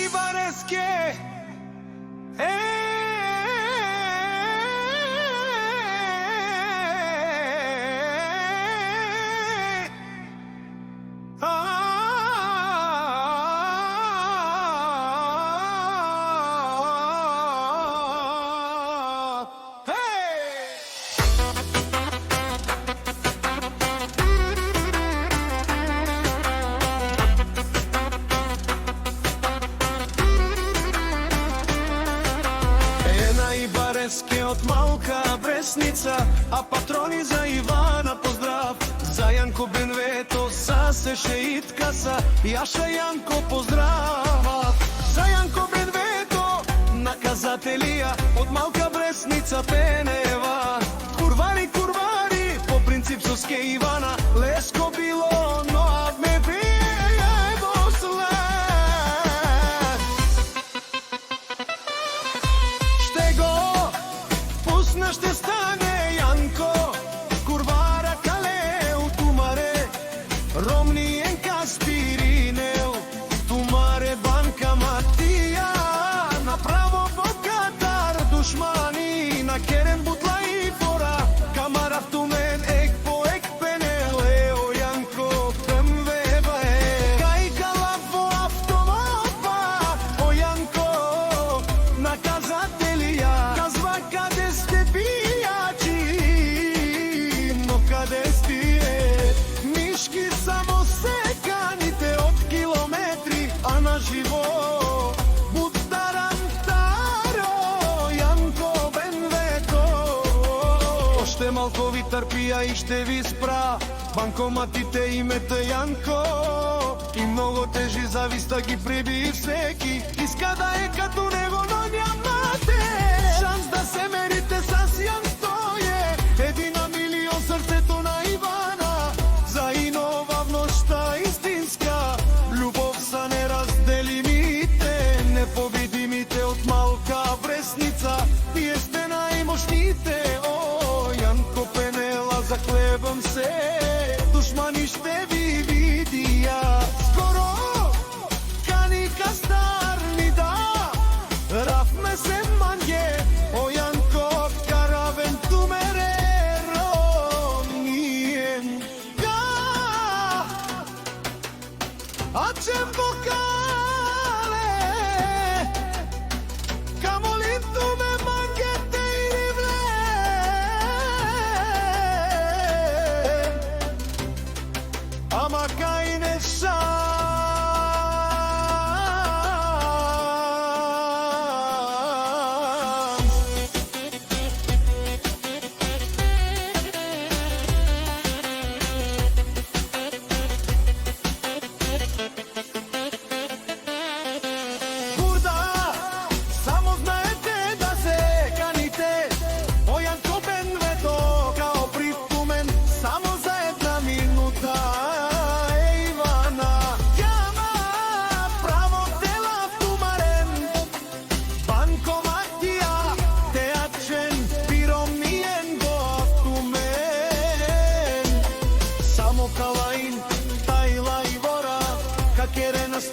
Иварески. Од малка бресница, а патрони за Ивана поздрав. За Јанко Бенвето, са се шеиткаса, Јаша Јанко поздрава. За Јанко Бенвето, наказателија, од малка бресница Пенева. Курвари, курвари, по принцип со ске Ивана, леско било, но ад ме бие во след. Ще стане Јанко, курвара калеу тумаре, ромниен Каспиринеу, тумаре банка Матија, направо во Катар душмани, на Керен бутла и фора, камарав тумен ек по ек пенелео, Јанко пемвеба е, кај калав во автомата, о Јанко, наказателија, казва каде сте пијачи, но каде стие, мишки само секаните од километри, а на живо Бутарантаро, Јанко Бенвето. Оште малко ви трпија и ще ви спра, банкоматите имете Јанко, и многу тежи зависта ги преби всеки, иска да е като него, но нямате шанс да се мерите с Јанко е, един на милион срцето на Ивана, за инова вношта истинска, љубов са неразделимите, непобедимите од малка бресница, вие сте најмошните, о Јанко Пенела, заклебам се, душмани ще ви видија, скоро кани кастарни да, рафме се манје, о Јанко каравен тумерero, ниен га, а чем бокале, камолин туме мангете и ривле, ама кај не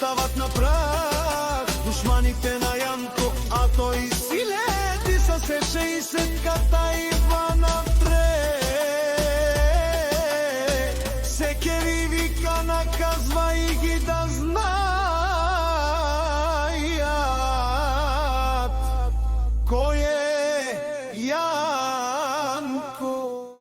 стават на прах, душманите на Јанко, а тој си лети са се 60-ката Ивана Тре. Секе ви вика, наказва и ги да знајат кој е Јанко.